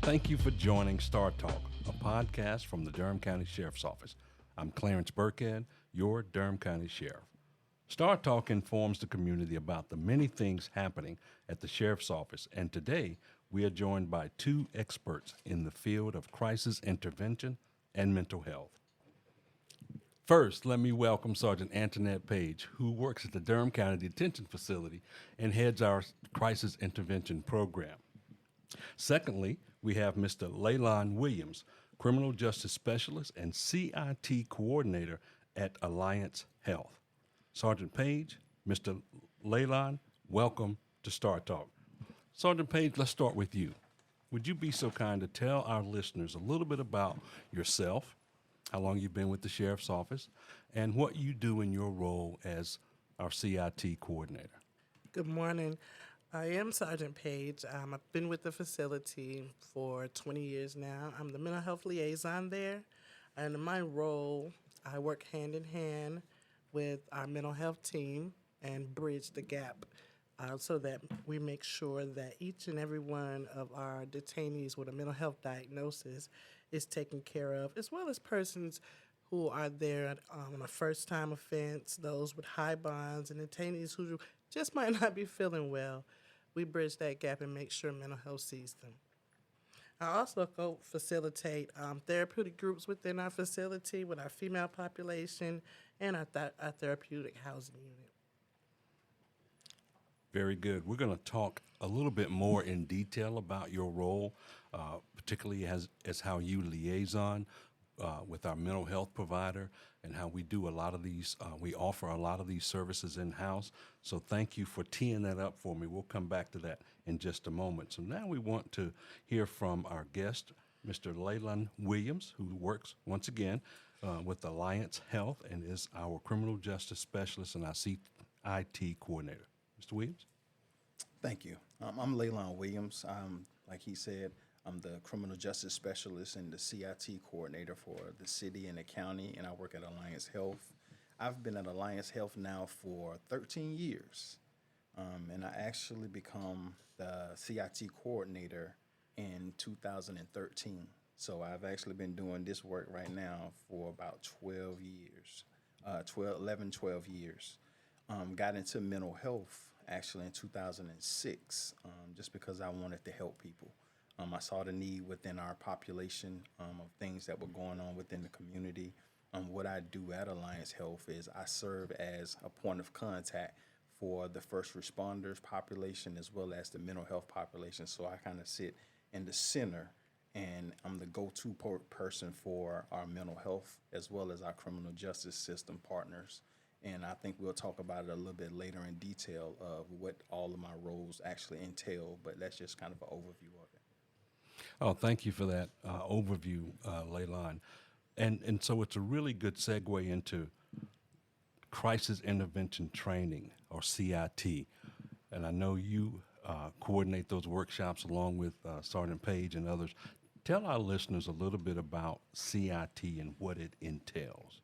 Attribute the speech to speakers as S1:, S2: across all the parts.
S1: Thank you for joining Star Talk, a podcast from the Durham County Sheriff's Office. I'm Clarence Birkhead, your Durham County Sheriff. Star Talk informs the community about the many things happening at the Sheriff's Office, and today we are joined by two experts in the field of crisis intervention and mental health. First, let me welcome Sergeant Antionette Page, who works at the Durham County Detention Facility and heads our crisis intervention program. Secondly, we have Mr. Laylon Williams, Criminal Justice Specialist and CIT Coordinator at Alliance Health. Sergeant Page, Mr. Laylon, welcome to Star Talk. Sergeant Page, let's start with you. Would you be so kind to tell our listeners a little bit about yourself, how long you've been with the Sheriff's Office, and what you do in your role as our CIT Coordinator?
S2: Good morning. I am Sergeant Page. I've been with the facility for 20 years now. I'm the mental health liaison there, and in my role, I work hand in hand with our mental health team and bridge the gap so that we make sure that each and every one of our detainees with a mental health diagnosis is taken care of, as well as persons who are there on a first-time offense, those with high bonds, and detainees who just might not be feeling well. We bridge that gap and make sure mental health sees them. I also go facilitate therapeutic groups within our facility with our female population and our therapeutic housing unit.
S1: Very good. We're going to talk a little bit more in detail about your role, particularly as how you liaison with our mental health provider and how we do a lot of these, we offer a lot of these services in-house. So thank you for teeing that up for me. We'll come back to that in just a moment. So now we want to hear from our guest, Mr. Laylon Williams, who works, once again, with Alliance Health and is our criminal justice specialist and our CIT coordinator. Mr. Williams?
S3: Thank you. I'm Laylon Williams. Like he said, I'm the criminal justice specialist and the CIT coordinator for the city and the county, and I work at Alliance Health. I've been at Alliance Health now for 13 years, and I actually become the CIT coordinator in 2013. So I've actually been doing this work right now for about 12 years, 12 years. Got into mental health actually in 2006 just because I wanted to help people. I saw the need within our population of things that were going on within the community. What I do at Alliance Health is I serve as a point of contact for the first responders population as well as the mental health population. So I kind of sit in the center, and I'm the go-to person for our mental health as well as our criminal justice system partners. And I think we'll talk about it a little bit later in detail of what all of my roles actually entail, but that's just kind of an overview of it.
S1: Oh, thank you for that overview, Laylon. And so it's a really good segue into crisis intervention training, or CIT. And I know you coordinate those workshops along with Sergeant Page and others. Tell our listeners a little bit about CIT and what it entails.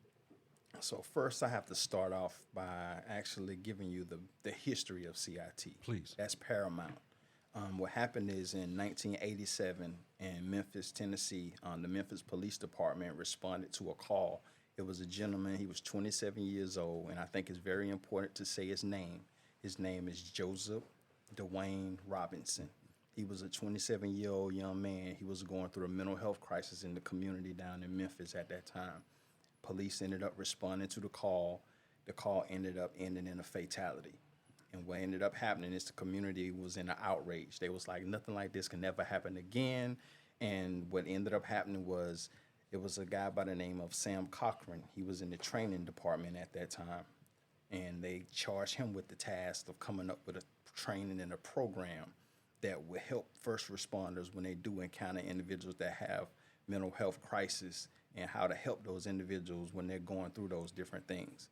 S3: So first, I have to start off by actually giving you the history of CIT.
S1: Please.
S3: That's paramount. What happened is in 1987 in Memphis, Tennessee, the Memphis Police Department responded to a call. It was a gentleman. He was 27 years old, and I think it's very important to say his name. His name is Joseph Dwayne Robinson. He was a 27-year-old young man. He was going through a mental health crisis in the community down in Memphis at that time. Police ended up responding to the call. The call ended up ending in a fatality. And what ended up happening is the community was in an outrage. They was like, nothing like this can never happen again. And what ended up happening was it was a guy by the name of Sam Cochran. He was in the training department at that time. And they charged him with the task of coming up with a training and a program that would help first responders when they do encounter individuals that have mental health crisis and how to help those individuals when they're going through those different things.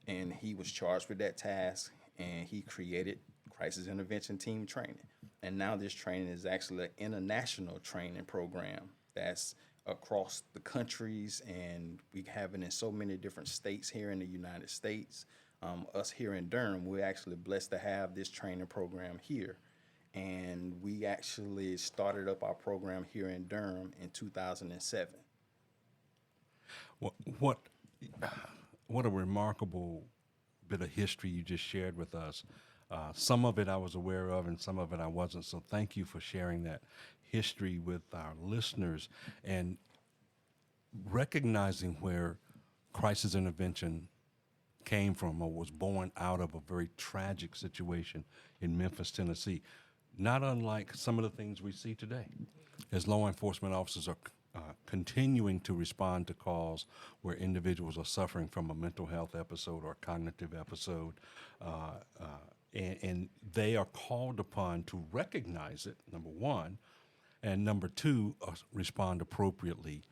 S3: And he was charged with that task, and he created crisis intervention team training. And now this training is actually an international training program that's across the countries, and we have it in so many different states here in the United States. Us here in Durham, we're actually blessed to have this training program here. and we actually started up our program here in Durham in 2007.
S1: What what a remarkable bit of history you just shared with us. Some of it I was aware of, and some of it I wasn't. So thank you for sharing that history with our listeners and recognizing where crisis intervention came from or was born out of a very tragic situation in Memphis, Tennessee. Not unlike some of the things we see today, as law enforcement officers are continuing to respond to calls where individuals are suffering from a mental health episode or cognitive episode, and they are called upon to recognize it, number one, and number two, respond appropriately,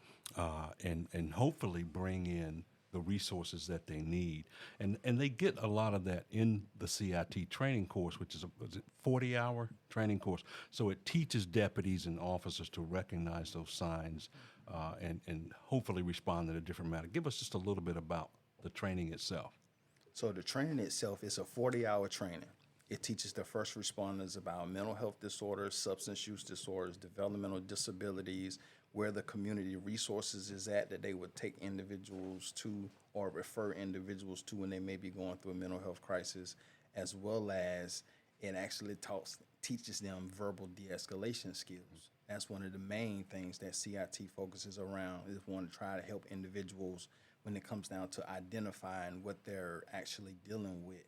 S1: and hopefully bring in the resources that they need. And they get a lot of that in the CIT training course, which is a 40-hour training course. So it teaches deputies and officers to recognize those signs and hopefully respond in a different manner. Give us just a little bit about the training itself.
S3: So the training itself is a 40-hour training. It teaches the first responders about mental health disorders, substance use disorders, developmental disabilities, where the community resources is at that they would take individuals to or refer individuals to when they may be going through a mental health crisis, as well as it actually teaches them verbal de-escalation skills. That's one of the main things that CIT focuses around, is want to try to help individuals when it comes down to identifying what they're actually dealing with.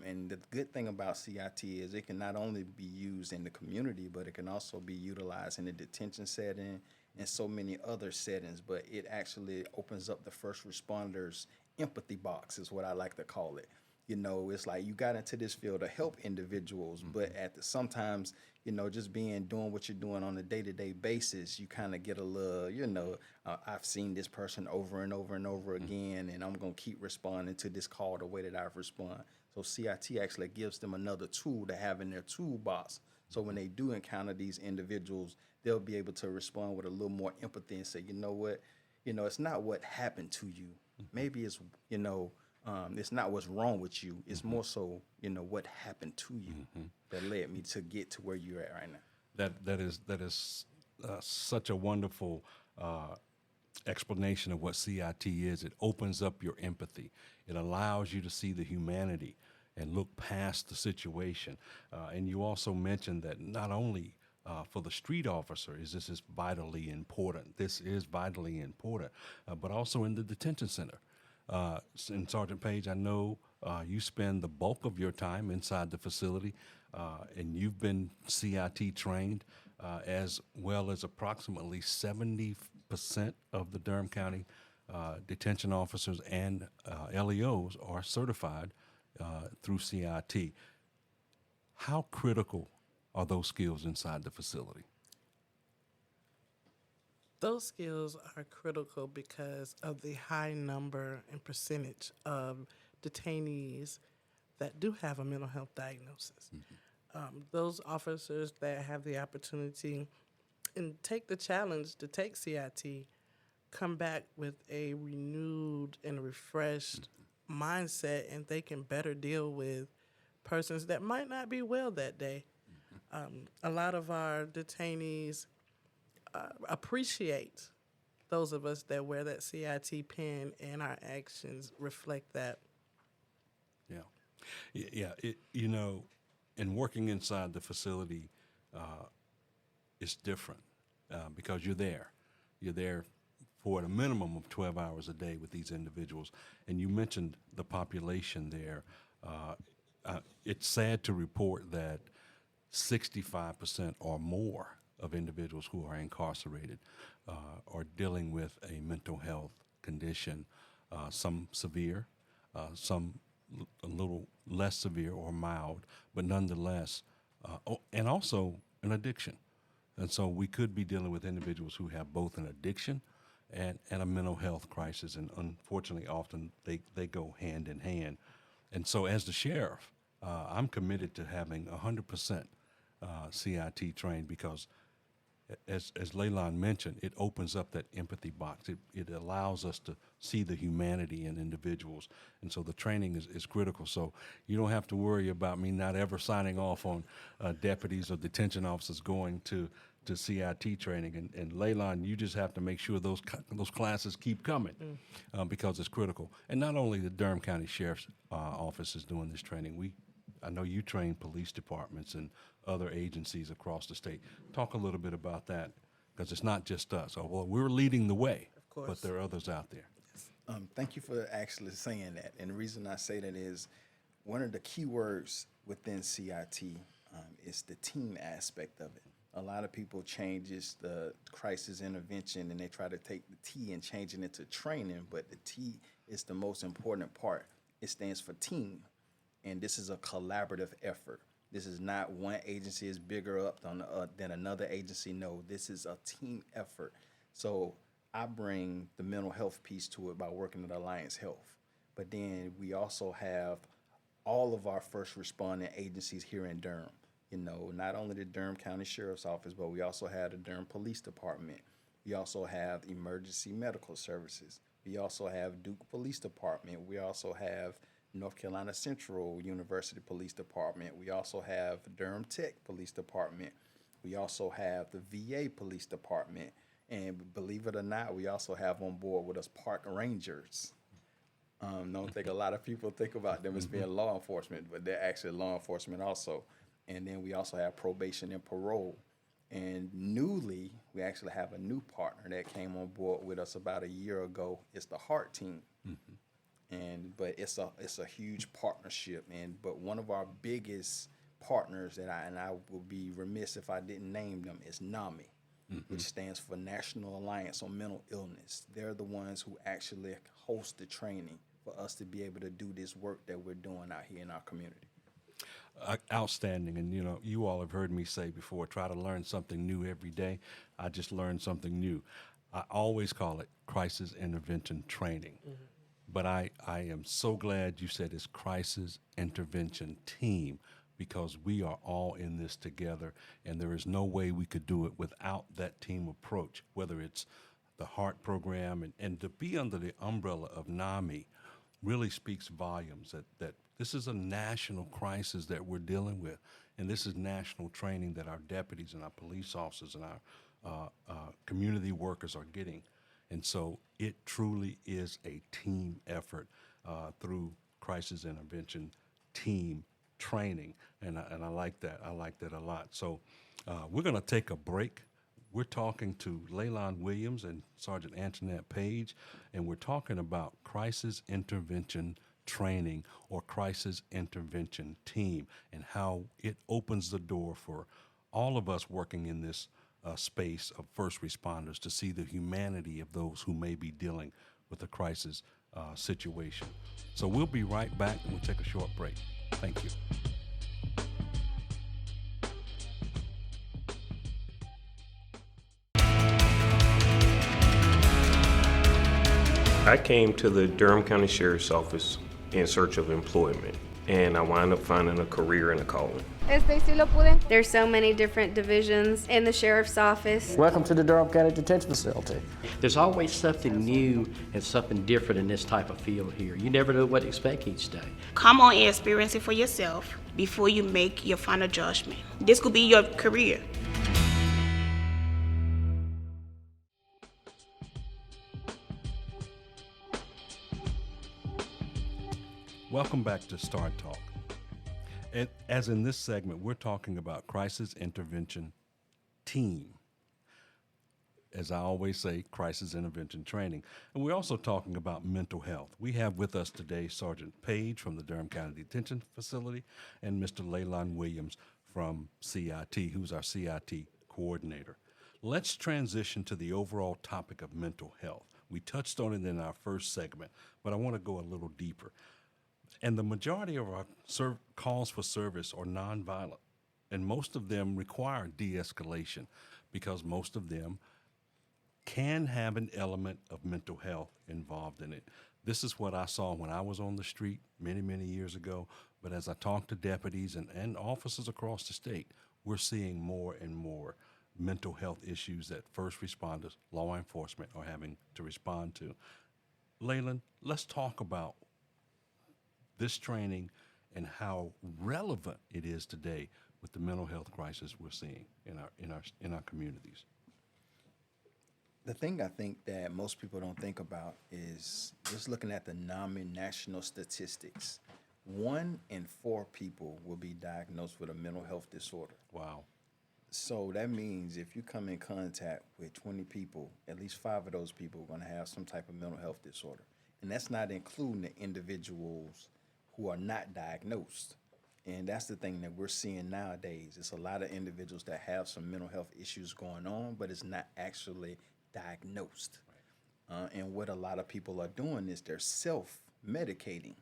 S3: And the good thing about CIT is it can not only be used in the community, but it can also be utilized in the detention setting and so many other settings. But it actually opens up the first responders' empathy box, is what I like to call it. You know, it's like you got into this field to help individuals, but sometimes, you know, just doing what you're doing on a day-to-day basis, you kind of get a little, you know, I've seen this person over and over and over again, and I'm going to keep responding to this call the way that I've responded. So CIT actually gives them another tool to have in their toolbox. So when they do encounter these individuals, they'll be able to respond with a little more empathy and say, you know what, you know, it's not what happened to you. Maybe it's, you know, it's not what's wrong with you. It's more so, you know, what happened to you that led me to get to where you're at right now.
S1: That is such a wonderful explanation of what CIT is. It opens up your empathy. It allows you to see the humanity and look past the situation. And you also mentioned that not only for the street officer is this is vitally important. This is vitally important, but also in the detention center. And Sergeant Page, I know you spend the bulk of your time inside the facility, and you've been CIT trained, as well as approximately 70% of the Durham County detention officers and LEOs are certified through CIT. How critical are those skills inside the facility?
S2: Those skills are critical because of the high number and percentage of detainees that do have a mental health diagnosis. Those officers that have the opportunity and take the challenge to take CIT come back with a renewed and refreshed mindset, and they can better deal with persons that might not be well that day. A lot of our detainees appreciate those of us that wear that CIT pin, and our actions reflect that.
S1: Yeah. You know, and working inside the facility, it's different because you're there. You're there for a minimum of 12 hours a day with these individuals. And you mentioned the population there. It's sad to report that 65% or more of individuals who are incarcerated are dealing with a mental health condition, some severe, some a little less severe or mild, but nonetheless, and also an addiction. And so we could be dealing with individuals who have both an addiction and a mental health crisis, and unfortunately often they go hand in hand. And so as the sheriff, I'm committed to having 100% CIT trained, because as Laylon mentioned, it opens up that empathy box. It allows us to see the humanity in individuals. And so the training is critical. So you don't have to worry about me not ever signing off on deputies or detention officers going to CIT training. And Laylon, you just have to make sure those classes keep coming because it's critical. And not only the Durham County Sheriff's Office is doing this training. I know you train police departments and other agencies across the state. Talk a little bit about that, because it's not just us. Well, we're leading the way,
S2: Of course.
S1: but there are others out there.
S3: Thank you for actually saying that. And the reason I say that is one of the key words within CIT is the team aspect of it. A lot of people changes the crisis intervention and they try to take the T and change it into training, but the T is the most important part. It stands for team. And this is a collaborative effort. This is not one agency is bigger up than another agency. No, this is a team effort. So I bring the mental health piece to it by working at Alliance Health. But then we also have all of our first responding agencies here in Durham. You know, not only the Durham County Sheriff's Office, but we also have the Durham Police Department. We also have Emergency Medical Services. We also have Duke Police Department. We also have North Carolina Central University Police Department. We also have Durham Tech Police Department. We also have the VA Police Department. And believe it or not, we also have on board with us park rangers. Don't think a lot of people think about them as being law enforcement, but they're actually law enforcement also. And then we also have probation and parole. And newly, we actually have a new partner that came on board with us about a year ago. It's the HEART team. But it's a huge partnership. But one of our biggest partners that I would be remiss if I didn't name them is NAMI, which stands for National Alliance on Mental Illness. They're the ones who actually host the training for us to be able to do this work that we're doing out here in our community.
S1: Outstanding. And, you know, you all have heard me say before, try to learn something new every day. I just learned something new. I always call it crisis intervention training. But I am so glad you said it's crisis intervention team, because we are all in this together, and there is no way we could do it without that team approach, whether it's the HEART program, and to be under the umbrella of NAMI really speaks volumes that this is a national crisis that we're dealing with, and this is national training that our deputies and our police officers and our community workers are getting. And so it truly is a team effort through crisis intervention team training, and I like that. I like that a lot. So we're going to take a break. We're talking to Laylon Williams and Sergeant Antionette Page, and we're talking about crisis intervention training or crisis intervention team and how it opens the door for all of us working in this space of first responders to see the humanity of those who may be dealing with a crisis situation. So we'll be right back, and we'll take a short break. Thank you.
S4: I came to the Durham County Sheriff's Office in search of employment, and I wound up finding a career and a calling.
S5: There's so many different divisions in the sheriff's office.
S6: Welcome to the Durham County Detention Facility.
S7: There's always something new and something different in this type of field here. You never know what to expect each day.
S8: Come on and experience it for yourself before you make your final judgment. This could be your career.
S1: Welcome back to Star Talk. And as in this segment, we're talking about crisis intervention team. As I always say, crisis intervention training. And we're also talking about mental health. We have with us today Sergeant Page from the Durham County Detention Facility and Mr. Laylon Williams from CIT, who's our CIT coordinator. Let's transition to the overall topic of mental health. We touched on it in our first segment, but I want to go a little deeper. And the majority of our calls for service are nonviolent, and most of them require de-escalation because most of them can have an element of mental health involved in it. This is what I saw when I was on the street many, many years ago, but as I talk to deputies and officers across the state, we're seeing more and more mental health issues that first responders, law enforcement are having to respond to. Laylon, let's talk about this training and how relevant it is today with the mental health crisis we're seeing in our communities.
S3: The thing I think that most people don't think about is just looking at the national statistics. 1 in 4 people will be diagnosed with a mental health disorder.
S1: Wow.
S3: So that means if you come in contact with 20 people, at least 5 of those people are going to have some type of mental health disorder. And that's not including the individuals who are not diagnosed. And that's the thing that we're seeing nowadays. It's a lot of individuals that have some mental health issues going on, but it's not actually diagnosed. And what a lot of people are doing is they're self-medicating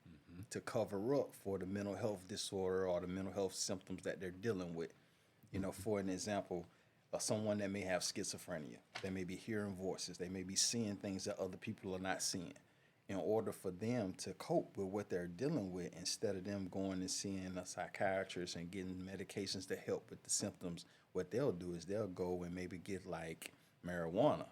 S3: to cover up for the mental health disorder or the mental health symptoms that they're dealing with. You know, for an example, someone that may have schizophrenia, they may be hearing voices, they may be seeing things that other people are not seeing. In order for them to cope with what they're dealing with, instead of them going and seeing a psychiatrist and getting medications to help with the symptoms, what they'll do is they'll go and maybe get like marijuana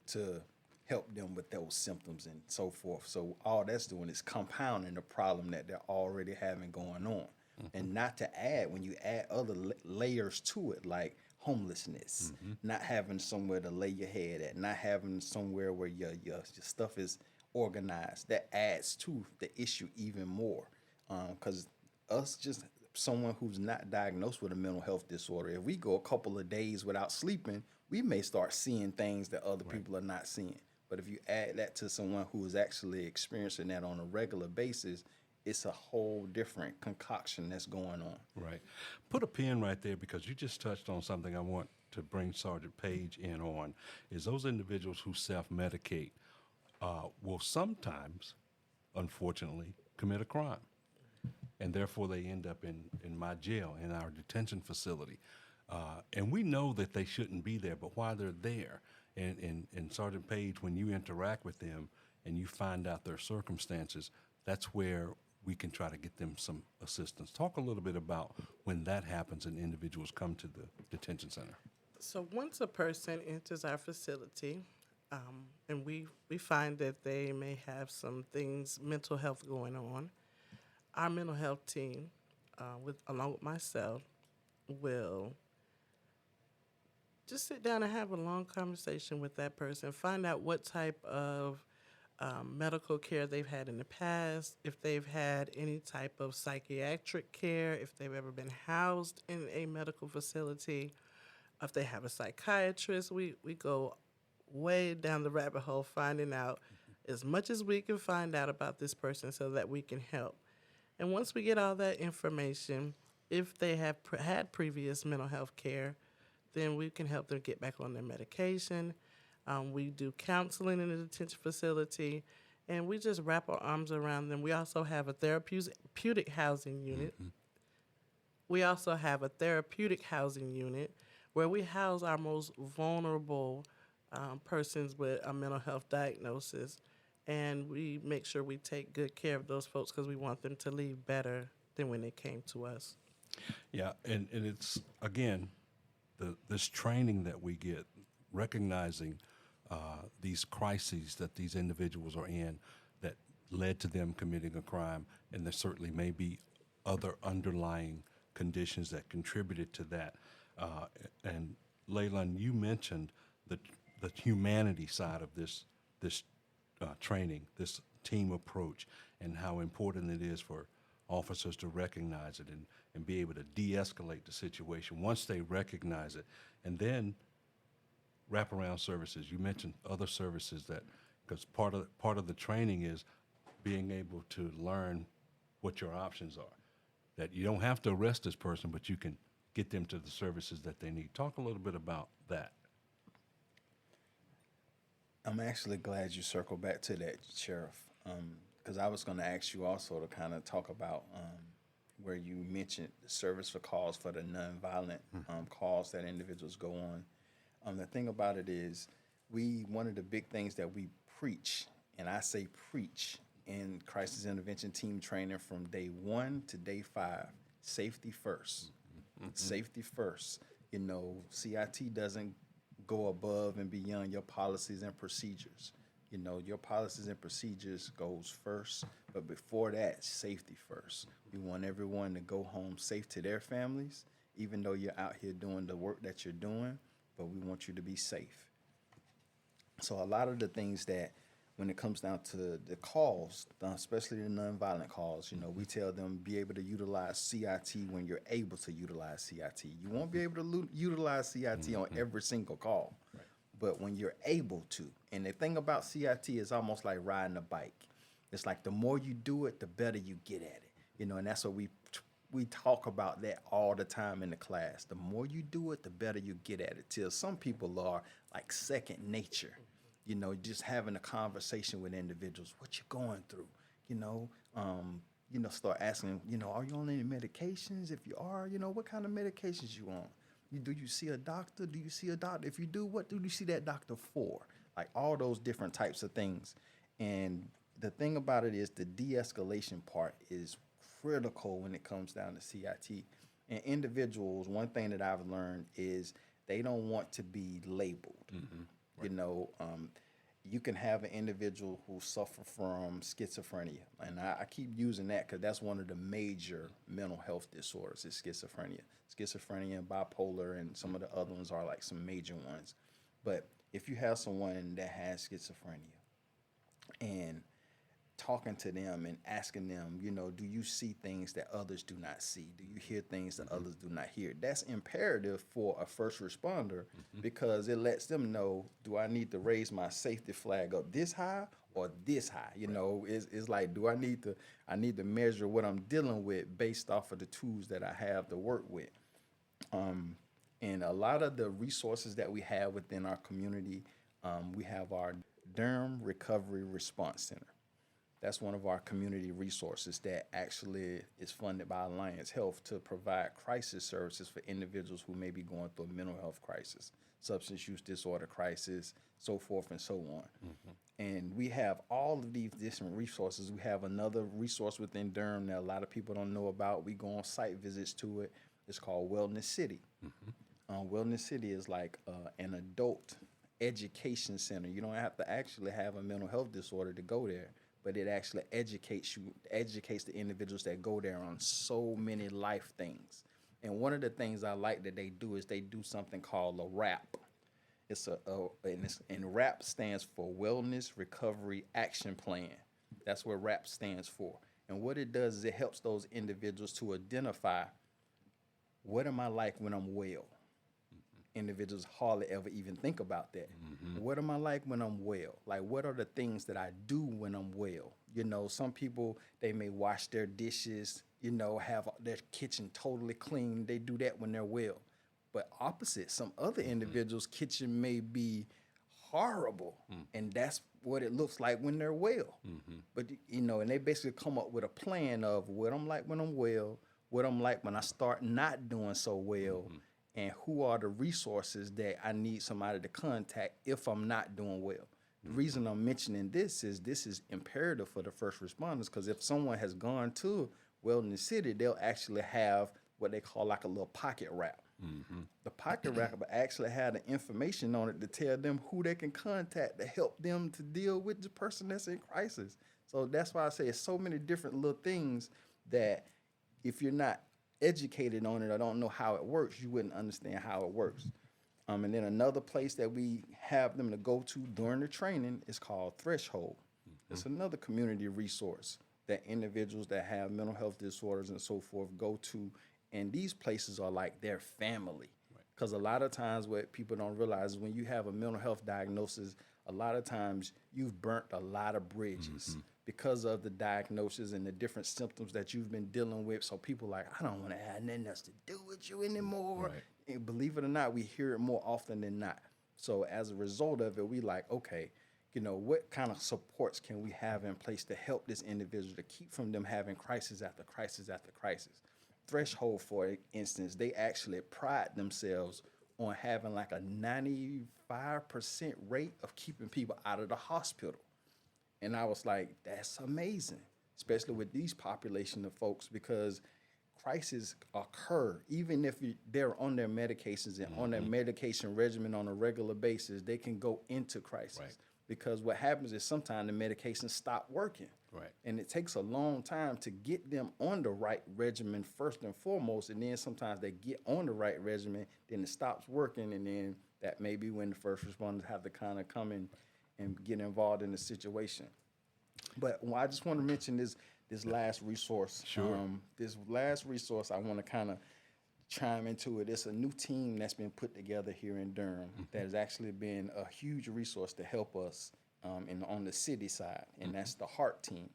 S3: to help them with those symptoms and so forth. So all that's doing is compounding the problem that they're already having going on. And not to add, when you add other layers to it, like homelessness, not having somewhere to lay your head at, not having somewhere where your stuff is organized, that adds to the issue even more. Because us just someone who's not diagnosed with a mental health disorder, if we go a couple of days without sleeping, we may start seeing things that other people are not seeing. But if you add that to someone who is actually experiencing that on a regular basis, it's a whole different concoction that's going on.
S1: Right. Put a pin right there, because you just touched on something I want to bring Sergeant Page in on, is those individuals who self-medicate will sometimes, unfortunately, commit a crime. And therefore they end up in my jail, in our detention facility. And we know that they shouldn't be there, but while they're there, and Sergeant Page, when you interact with them and you find out their circumstances, that's where we can try to get them some assistance. Talk a little bit about when that happens and individuals come to the detention center.
S2: So once a person enters our facility, and we find that they may have some things, mental health going on, our mental health team, along with myself, will just sit down and have a long conversation with that person, find out what type of medical care they've had in the past, if they've had any type of psychiatric care, if they've ever been housed in a medical facility, if they have a psychiatrist. We go way down the rabbit hole, finding out as much as we can find out about this person so that we can help. And once we get all that information, if they have had previous mental health care, then we can help them get back on their medication. We do counseling in the detention facility, and we just wrap our arms around them. We also have a therapeutic housing unit. We also have a therapeutic housing unit where we house our most vulnerable persons with a mental health diagnosis, and we make sure we take good care of those folks because we want them to leave better than when they came to us.
S1: Yeah, and it's, again, this training that we get, recognizing these crises that these individuals are in that led to them committing a crime, and there certainly may be other underlying conditions that contributed to that. And Laylon, you mentioned the humanity side of this training, this team approach, and how important it is for officers to recognize it and be able to de-escalate the situation once they recognize it. And then wraparound services. You mentioned other services that, because part of the training is being able to learn what your options are. That you don't have to arrest this person, but you can get them to the services that they need. Talk a little bit about that.
S3: I'm actually glad you circled back to that, Sheriff, because I was going to ask you also to kind of talk about where you mentioned the service for calls for the nonviolent calls that individuals go on. The thing about it is, one of the big things that we preach, and I say preach, in crisis intervention team training from day 1 to day 5, safety first. Safety first. You know, CIT doesn't go above and beyond your policies and procedures. You know, your policies and procedures goes first, but before that, safety first. We want everyone to go home safe to their families, even though you're out here doing the work that you're doing, but we want you to be safe. So a lot of the things that, when it comes down to the calls, especially the nonviolent calls, you know, we tell them be able to utilize CIT when you're able to utilize CIT. You won't be able to utilize CIT on every single call, but when you're able to. And the thing about CIT is almost like riding a bike. It's like the more you do it, the better you get at it. You know, and that's what we talk about that all the time in the class. The more you do it, the better you get at it. Till some people are like second nature. You know, just having a conversation with individuals, what you going through, you know, start asking, you know, are you on any medications? If you are, you know, what kind of medications you on? Do you see a doctor? Do you see a doctor? If you do, what do you see that doctor for? Like all those different types of things. And the thing about it is the de-escalation part is critical when it comes down to CIT. And individuals, one thing that I've learned is they don't want to be labeled. You know, you can have an individual who suffer from schizophrenia. And I keep using that because that's one of the major mental health disorders is schizophrenia. Schizophrenia and bipolar and some of the other ones are like some major ones. But if you have someone that has schizophrenia and talking to them and asking them, you know, do you see things that others do not see? Do you hear things that others do not hear? That's imperative for a first responder because it lets them know, do I need to raise my safety flag up this high or this high? You know, it's like, I need to measure what I'm dealing with based off of the tools that I have to work with. And a lot of the resources that we have within our community, we have our Durham Recovery Response Center. That's one of our community resources that actually is funded by Alliance Health to provide crisis services for individuals who may be going through a mental health crisis, substance use disorder crisis, so forth and so on. And we have all of these different resources. We have another resource within Durham that a lot of people don't know about. We go on site visits to it. It's called Wellness City. Wellness City is like an adult education center. You don't have to actually have a mental health disorder to go there, but it actually educates the individuals that go there on so many life things. And one of the things I like that they do is they do something called a RAP. And RAP stands for Wellness Recovery Action Plan. That's what RAP stands for. And what it does is it helps those individuals to identify, what am I like when I'm well? Individuals hardly ever even think about that. What am I like when I'm well? Like, what are the things that I do when I'm well? You know, some people, they may wash their dishes, you know, have their kitchen totally clean. They do that when they're well. But opposite, some other individuals' kitchen may be horrible, and that's what it looks like when they're well. But, you know, and they basically come up with a plan of what I'm like when I'm well, what I'm like when I start not doing so well, and who are the resources that I need somebody to contact if I'm not doing well. The reason I'm mentioning this is imperative for the first responders, because if someone has gone to Wellness City, they'll actually have what they call like a little pocket rap. The pocket rap will actually have the information on it to tell them who they can contact to help them to deal with the person that's in crisis. So that's why I say it's so many different little things that if you're not educated on it or don't know how it works, you wouldn't understand how it works. And then another place that we have them to go to during the training is called Threshold. It's another community resource that individuals that have mental health disorders and so forth go to, and these places are like their family. Because a lot of times what people don't realize is when you have a mental health diagnosis, a lot of times you've burnt a lot of bridges because of the diagnosis and the different symptoms that you've been dealing with. So people like, I don't want to have nothing else to do with you anymore. And believe it or not, we hear it more often than not. So as a result of it, we like, okay, you know, what kind of supports can we have in place to help this individual to keep from them having crisis after crisis after crisis? Threshold, for instance, they actually pride themselves on having like a 95% rate of keeping people out of the hospital. And I was like, that's amazing, especially with these population of folks, because crises occur, even if they're on their medications and on their medication regimen on a regular basis, they can go into crisis.
S1: Right.
S3: Because what happens is sometimes the medications stop working.
S1: Right.
S3: And it takes a long time to get them on the right regimen first and foremost. And then sometimes they get on the right regimen, then it stops working. And then that may be when the first responders have to kind of come in and get involved in the situation. But I just want to mention this last resource.
S1: Sure.
S3: This last resource, I want to kind of chime into it. It's a new team that's been put together here in Durham that has actually been a huge resource to help us on the city side, and that's the HEART team.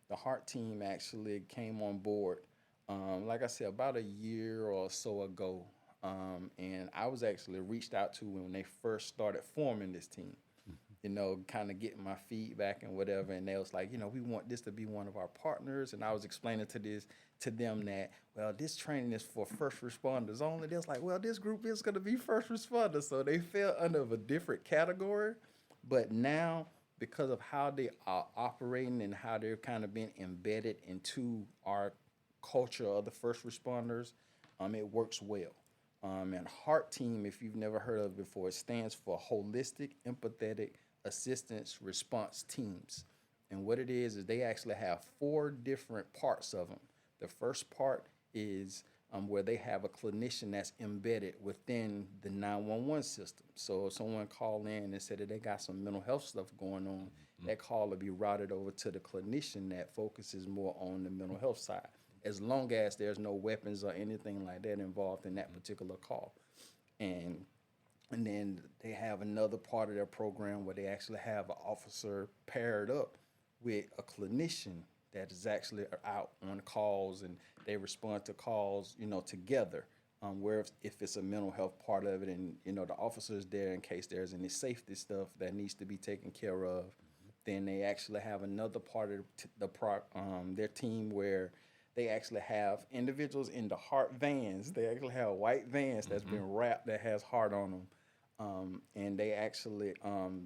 S3: The HEART team actually came on board, like I said, about a year or so ago, and I was actually reached out to when they first started forming this team. You know, kind of getting my feedback and whatever, and they was like, you know, we want this to be one of our partners, and I was explaining to them that, well, this training is for first responders only. They was like, well, this group is going to be first responders, so they fell under a different category, but now, because of how they are operating and how they're kind of being embedded into our culture of the first responders, it works well. And HEART team, if you've never heard of it before, it stands for Holistic Empathetic Assistance Response Teams. And what it is they actually have 4 different parts of them. The first part is where they have a clinician that's embedded within the 911 system. So if someone called in and said that they got some mental health stuff going on, that call will be routed over to the clinician that focuses more on the mental health side, as long as there's no weapons or anything like that involved in that particular call. And then they have another part of their program where they actually have an officer paired up with a clinician that is actually out on calls, and they respond to calls, you know, together, where if it's a mental health part of it, and, you know, the officer is there in case there's any safety stuff that needs to be taken care of. Then they actually have another part of their team where they actually have individuals in the HEART vans. They actually have white vans that's been wrapped that has HEART on them. And they actually,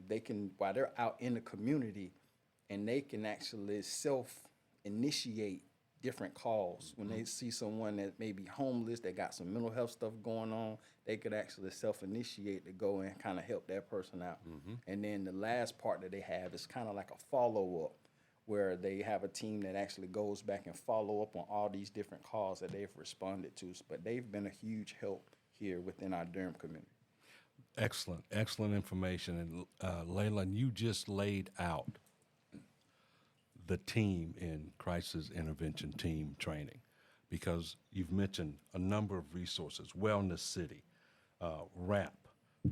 S3: they can, while they're out in the community, and they can actually self-initiate different calls. When they see someone that may be homeless, that got some mental health stuff going on, they could actually self-initiate to go and kind of help that person out. And then the last part that they have is kind of like a follow-up, where they have a team that actually goes back and follow up on all these different calls that they've responded to. But they've been a huge help here within our Durham community.
S1: Excellent information. And Laylon, you just laid out the team in crisis intervention team training, because you've mentioned a number of resources: Wellness City, RAP,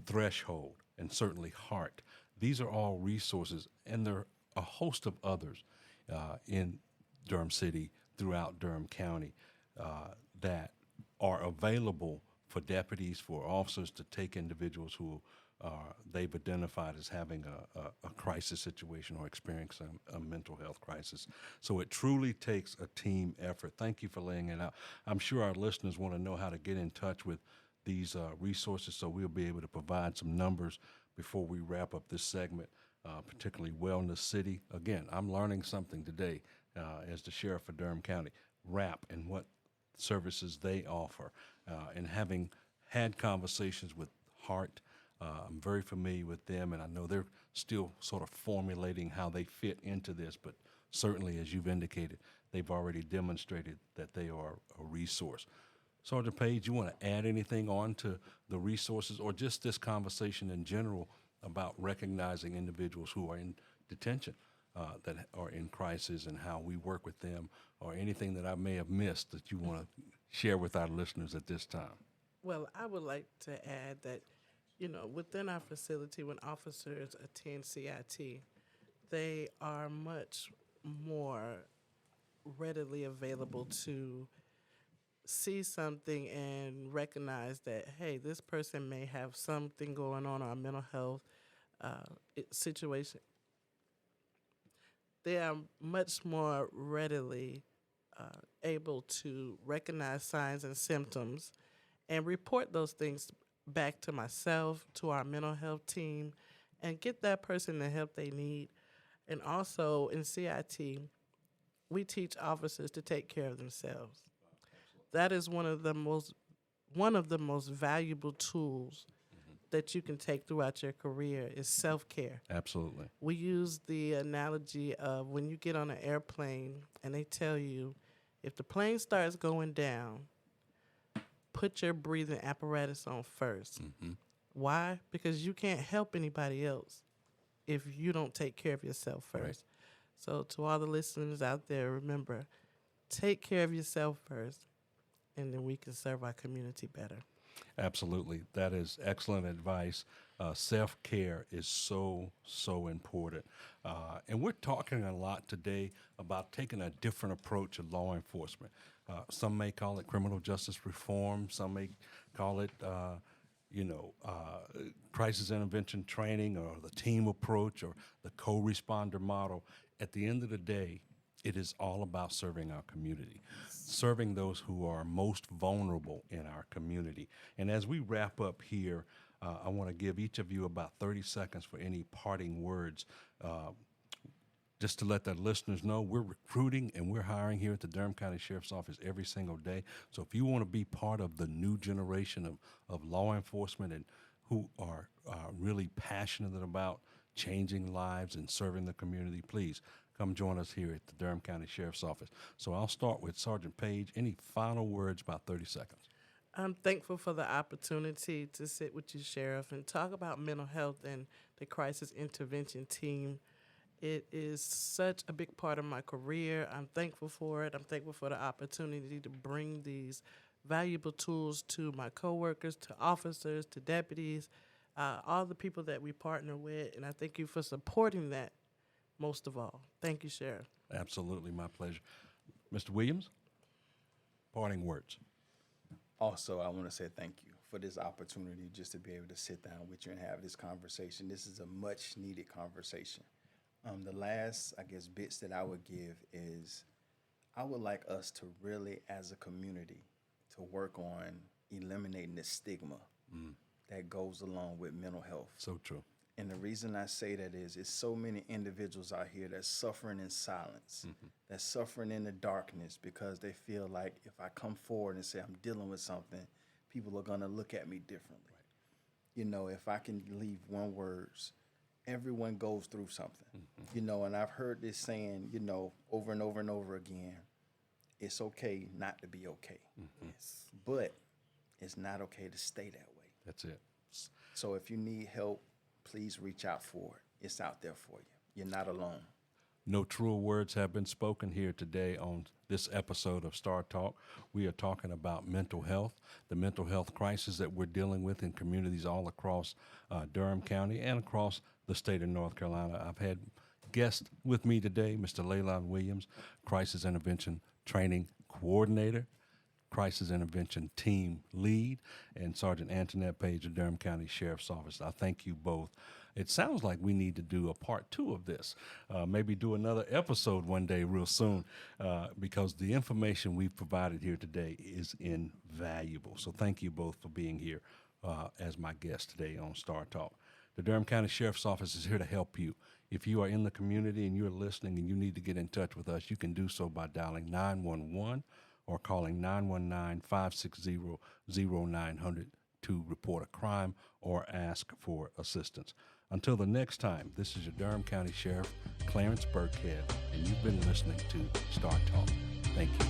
S1: Threshold, and certainly HEART. These are all resources, and there are a host of others in Durham City, throughout Durham County, that are available for deputies, for officers to take individuals who they've identified as having a crisis situation or experiencing a mental health crisis. So it truly takes a team effort. Thank you for laying it out. I'm sure our listeners want to know how to get in touch with these resources, so we'll be able to provide some numbers before we wrap up this segment, particularly Wellness City. Again, I'm learning something today as the sheriff of Durham County, RAP, and what services they offer. And having had conversations with HEART, I'm very familiar with them, and I know they're still sort of formulating how they fit into this, but certainly, as you've indicated, they've already demonstrated that they are a resource. Sergeant Page, you want to add anything on to the resources, or just this conversation in general about recognizing individuals who are in detention, that are in crisis, and how we work with them, or anything that I may have missed that you want to share with our listeners at this time?
S2: Well, I would like to add that, you know, within our facility, when officers attend CIT, they are much more readily available to see something and recognize that, hey, this person may have something going on, or a mental health situation. They are much more readily able to recognize signs and symptoms and report those things back to myself, to our mental health team, and get that person the help they need. And also in CIT, we teach officers to take care of themselves. that is one of the most valuable tools that you can take throughout your career is self-care.
S1: Absolutely.
S2: We use the analogy of when you get on an airplane and they tell you, if the plane starts going down, put your breathing apparatus on first. Why? Because you can't help anybody else if you don't take care of yourself first.
S1: Right.
S2: So to all the listeners out there, remember, take care of yourself first, and then we can serve our community better.
S1: Absolutely. That is excellent advice. Self-care is so, so important. And we're talking a lot today about taking a different approach to law enforcement. Some may call it criminal justice reform. Some may call it, crisis intervention training, or the team approach, or the co-responder model. At the end of the day, it is all about serving our community, serving those who are most vulnerable in our community. And as we wrap up here, I want to give each of you about 30 seconds for any parting words. Just to let the listeners know, we're recruiting and we're hiring here at the Durham County Sheriff's Office every single day. So if you want to be part of the new generation of law enforcement and who are really passionate about changing lives and serving the community, please come join us here at the Durham County Sheriff's Office. So I'll start with Sergeant Page. Any final words, about 30 seconds?
S2: I'm thankful for the opportunity to sit with you, Sheriff, and talk about mental health and the crisis intervention team. It is such a big part of my career. I'm thankful for it. I'm thankful for the opportunity to bring these valuable tools to my coworkers, to officers, to deputies, all the people that we partner with, and I thank you for supporting that most of all. Thank you, Sheriff.
S1: Absolutely, my pleasure. Mr. Williams, parting words.
S3: Also, I want to say thank you for this opportunity just to be able to sit down with you and have this conversation. This is a much needed conversation. The last, bits that I would give is I would like us to really, as a community, to work on eliminating the stigma that goes along with mental health.
S1: So true.
S3: And the reason I say that is it's so many individuals out here that's suffering in silence, that's suffering in the darkness because they feel like if I come forward and say I'm dealing with something, people are going to look at me differently. Right. If I can leave one words, everyone goes through something, and I've heard this saying, over and over and over again, it's okay not to be okay. Yes. But it's not okay to stay that way.
S1: That's it.
S3: So if you need help, please reach out for it. It's out there for you. You're not alone.
S1: No truer words have been spoken here today on this episode of Star Talk. We are talking about mental health, the mental health crisis that we're dealing with in communities all across Durham County and across the state of North Carolina. I've had guests with me today, Mr. Laylon Williams, Crisis Intervention Training Coordinator, Crisis Intervention Team Lead, and Sergeant Antionette Page of Durham County Sheriff's Office. I thank you both. It sounds like we need to do a part 2 of this, maybe do another episode one day real soon, because the information we've provided here today is invaluable. So thank you both for being here as my guest today on Star Talk. The Durham County Sheriff's Office is here to help you. If you are in the community and you're listening and you need to get in touch with us, you can do so by dialing 911 or calling 919-560-0900 to report a crime or ask for assistance. Until the next time, this is your Durham County Sheriff, Clarence Birkhead, and you've been listening to Star Talk. Thank you.